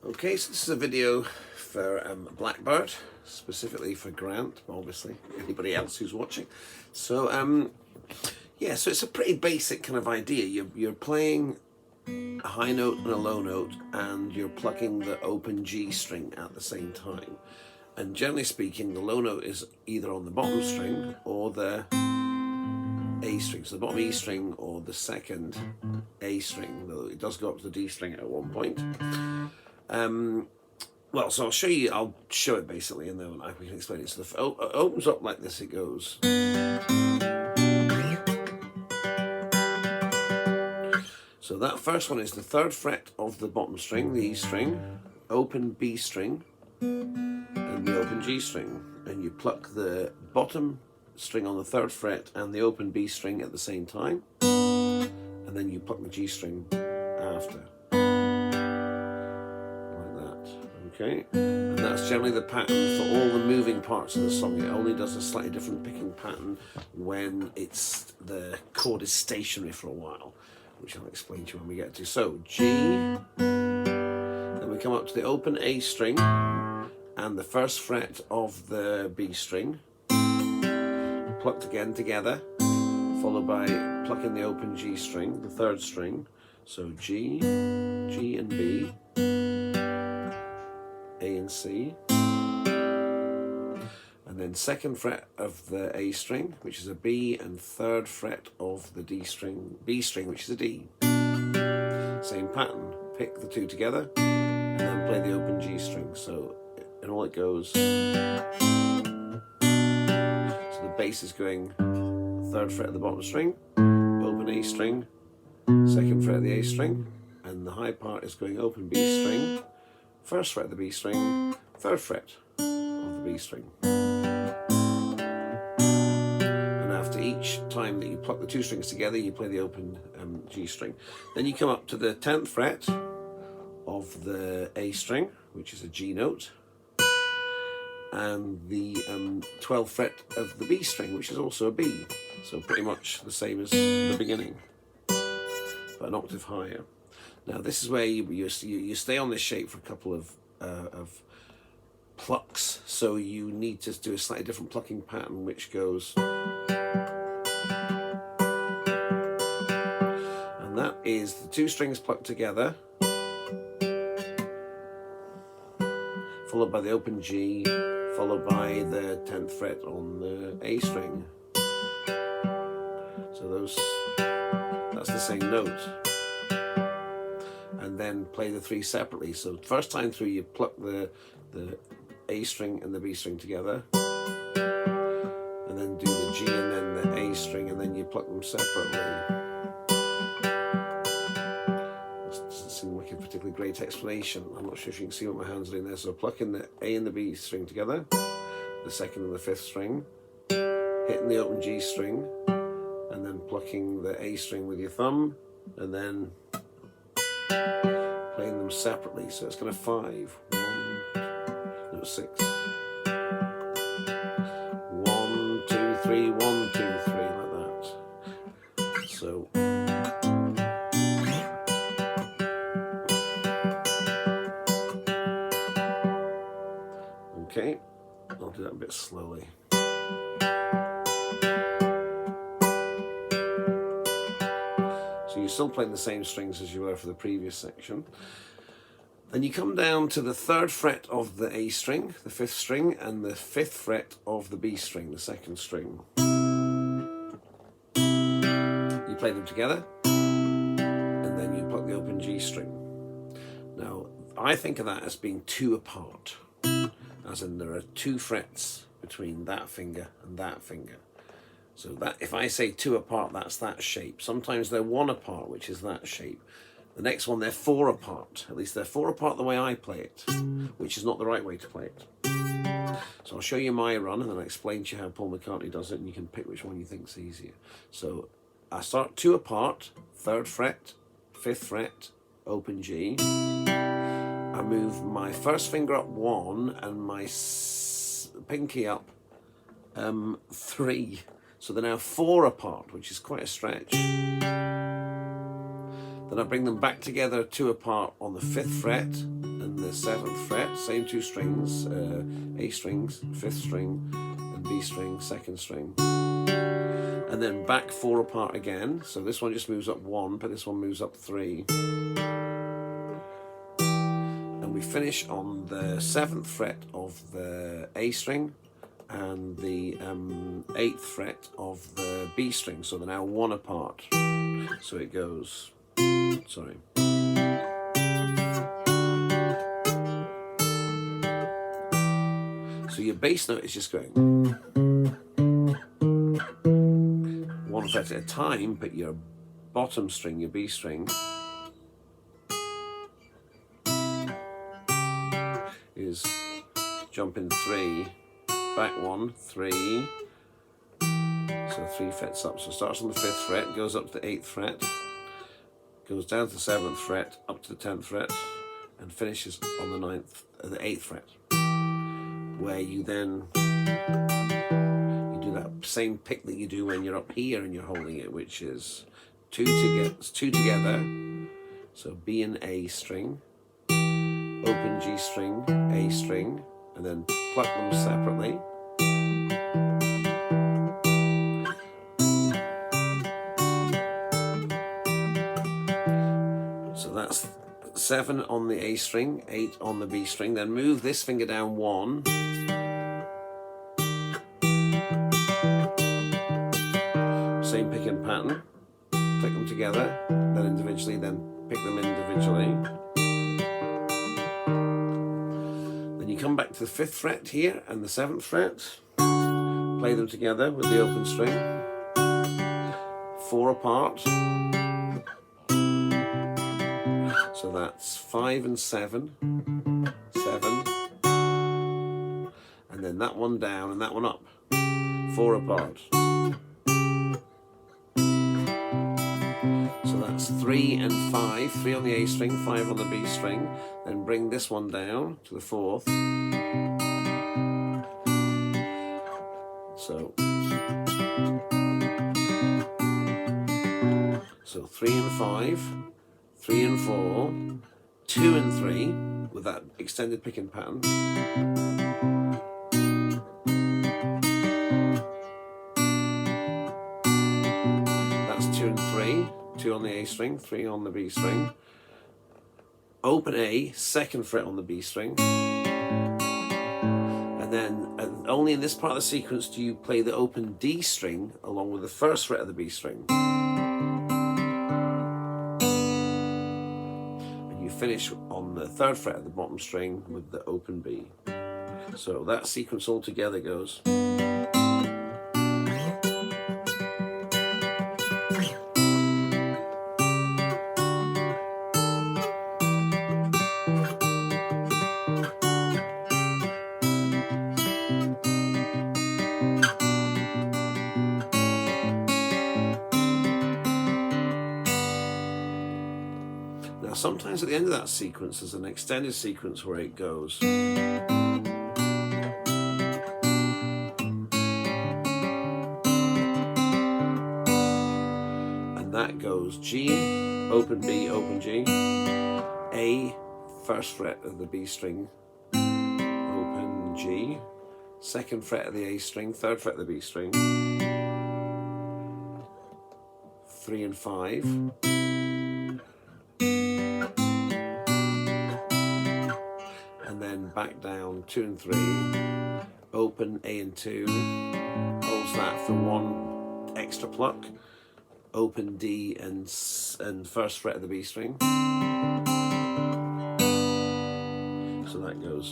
Okay, so this is a video for Blackbird, specifically for Grant, obviously anybody else who's watching. So yeah, so it's a pretty basic kind of idea. You're playing a high note and a low note, and you're plucking the open G string at the same time. And generally speaking, the low note is either on the bottom string or the A string, so the bottom E string or the second A string, though it does go up to the D string at one point. Well, so I'll show it basically, and then we can explain it. So it opens up like this, it goes. So that first one is the third fret of the bottom string, the E string, open B string, and the open G string. And you pluck the bottom string on the third fret and the open B string at the same time, and then you pluck the G string after. Okay, and that's generally the pattern for all the moving parts of the song. It only does a slightly different picking pattern when the chord is stationary for a while, which I'll explain to you when we get to. So G, then we come up to the open A string and the first fret of the B string, plucked again together, followed by plucking the open G string, the third string. So G, G and B, A and C, and then second fret of the A string, which is a B, and third fret of the D string, B string, which is a D. Same pattern, pick the two together, and then play the open G string. So, and all it goes. So the bass is going third fret of the bottom string, open A string, second fret of the A string, and the high part is going open B string, first fret of the B string, third fret of the B string. And after each time that you pluck the two strings together, you play the open G string. Then you come up to the 10th fret of the A string, which is a G note, and the 12th fret of the B string, which is also a B. So pretty much the same as the beginning, but an octave higher. Now this is where you stay on this shape for a couple of plucks, so you need to do a slightly different plucking pattern, which goes, and that is the two strings plucked together, followed by the open G, followed by the 10th fret on the A string. So that's the same note. And then play the three separately. So first time through, you pluck the A string and the B string together, and then do the G and then the A string, and then you pluck them separately. This doesn't seem like a particularly great explanation. I'm not sure if you can see what my hands are doing there. So plucking the A and the B string together, the second and the fifth string, hitting the open G string, and then plucking the A string with your thumb, and then playing them separately. So it's kind of 5, 6, 1, 2, 3, 1, 2, 3, like that. So okay, I'll do that a bit slowly. So you're still playing the same strings as you were for the previous section. Then you come down to the third fret of the A string, the fifth string, and the fifth fret of the B string, the second string. You play them together, and then you pluck the open G string. Now, I think of that as being two apart, as in there are two frets between that finger and that finger. So that, if I say two apart, that's that shape. Sometimes they're one apart, which is that shape. The next one, they're four apart. At least they're four apart the way I play it, which is not the right way to play it. So I'll show you my run, and then I'll explain to you how Paul McCartney does it, and you can pick which one you think's easier. So I start two apart, third fret, fifth fret, open G. I move my first finger up 1 and my pinky up 3. So they're now 4 apart, which is quite a stretch. Then I bring them back together 2 apart on the 5th fret, and and the 7th fret, same 2 strings, A strings, 5th string, and B string, 2nd string. And then back 4 apart again. So this one just moves up 1, but this one moves up 3. And we finish on the 7th fret of the A string and the 8th fret of the B string. So they're now 1 apart. So it goes, sorry. So your bass note is just going 1 fret at a time, but your bottom string, your B string, is jumping 3, back 1, 3, so 3 frets up. So it starts on the 5th fret, goes up to the 8th fret, goes down to the 7th fret, up to the 10th fret, and finishes on the 8th fret, where you then do that same pick that you do when you're up here and you're holding it, which is 2 together. So B and A string, open G string, A string, and then pluck them separately. So that's 7 on the A string, 8 on the B string. Then move this finger down 1. Same picking pattern. Click them together, then individually, then pick them individually. Then you come back to the 5th fret here and the 7th fret. Play them together with the open string. 4 apart. So that's 5 and 7, 7, and then that one down and that one up, 4 apart. So that's 3 and 5, 3 on the A string, 5 on the B string, then bring this one down to the 4th. So 3 and 5, 3 and 4, 2 and 3 with that extended picking pattern. That's 2 and 3, 2 on the A string, 3 on the B string. Open A, 2nd fret on the B string. And then only in this part of the sequence do you play the open D string along with the 1st fret of the B string. Finish on the 3rd fret of the bottom string with the open B. So that sequence all together goes. Now sometimes at the end of that sequence there's an extended sequence where it goes. And that goes G, open B, open G, A, 1st fret of the B string, open G, 2nd fret of the A string, 3rd fret of the B string, 3 and 5, and then back down 2 and 3, open A and 2, holds that for 1 extra pluck, open D and 1st fret of the B string. So that goes.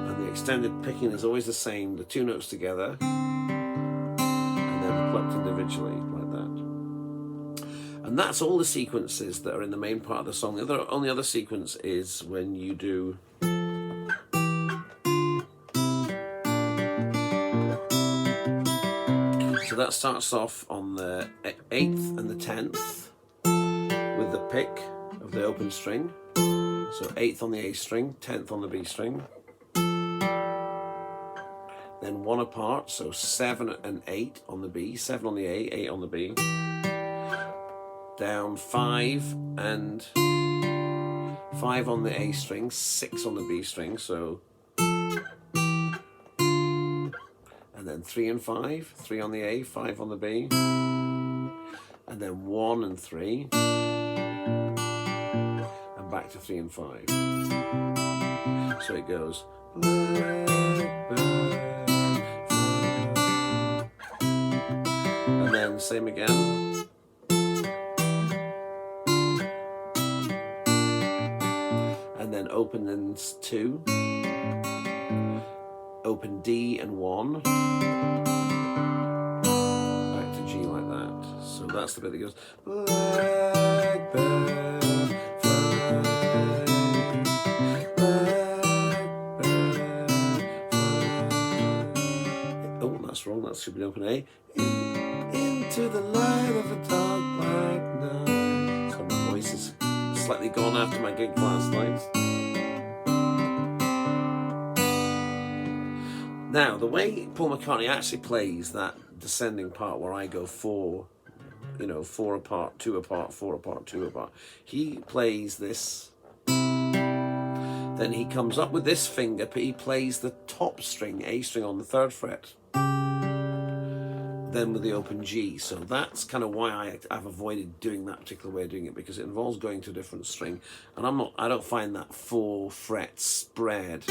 And the extended picking is always the same, the 2 notes together, and then plucked individually like that. And that's all the sequences that are in the main part of the song. The only other sequence is when you do so that starts off on the 8th and the 10th with the pick of the open string. So 8th on the A string, 10th on the B string. then 1 apart, so 7 and 8 on the B, 7 on the A, 8 on the B, down 5 and 5 on the A string, 6 on the B string, so, and then 3 and 5, 3 on the A, 5 on the B, and then 1 and 3, and back to 3 and 5. So it goes, Blackbird, and then same again. And then open and 2, open D and 1, back to G like that. So that's the bit that goes, Blackbird, fly, Blackbird, fly. Oh, that's wrong, that should be open A. Into the light of a dark black night. So my voice is slightly gone after my gig last night. Now, the way Paul McCartney actually plays that descending part where I go 4, 4 apart, 2 apart, 4 apart, 2 apart, he plays this, then he comes up with this finger, but he plays the top string, A string on the 3rd fret, then with the open G. So that's kind of why I've avoided doing that particular way of doing it, because it involves going to a different string, and I don't find that 4 fret spread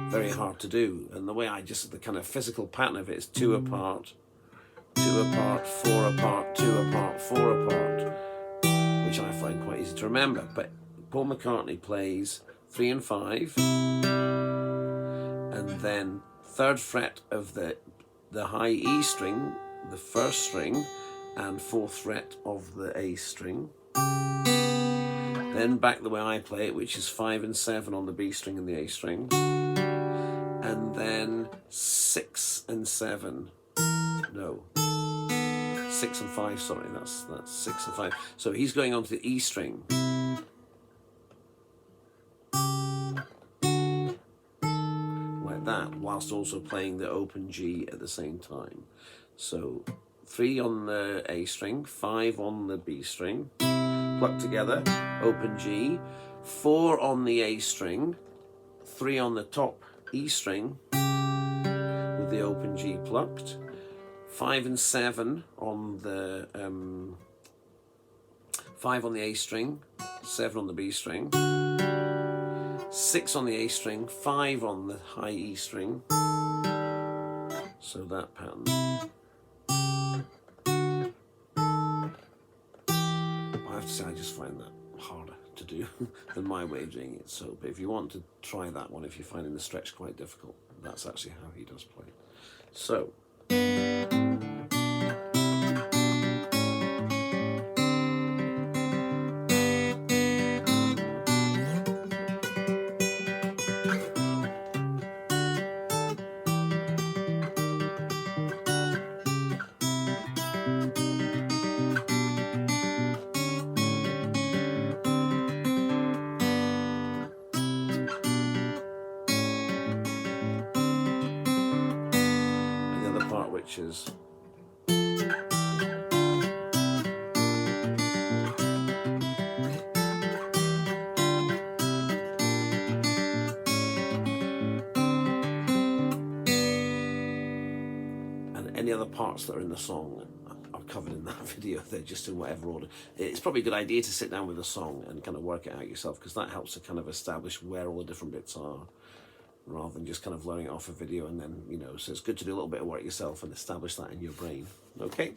very hard to do. And the way the kind of physical pattern of it is 2 apart, 2 apart, 4 apart, 2 apart, 4 apart, which I find quite easy to remember. But Paul McCartney plays 3 and 5, and then 3rd fret of the high E string, the 1st string, and 4th fret of the A string. Then back the way I play it, which is 5 and 7 on the B string and the A string. And then 6 and 7. No. 6 and 5, sorry, that's 6 and 5. So he's going on to the E string. Like that, whilst also playing the open G at the same time. So 3 on the A string, 5 on the B string, plucked together, open G, 4 on the A string, 3 on the top E string with the open G plucked, 5 and 7 on the 5 on the A string, 7 on the B string, 6 on the A string, 5 on the high E string. So that pattern. I have to say, I just find that harder to do than my way of doing it. So, but if you want to try that one, if you're finding the stretch quite difficult, that's actually how he does play. So. Which is and any other parts that are in the song are covered in that video. They're just in whatever order. It's probably a good idea to sit down with a song and kind of work it out yourself, because that helps to kind of establish where all the different bits are, rather than just kind of learning it off a video and then, so it's good to do a little bit of work yourself and establish that in your brain. Okay.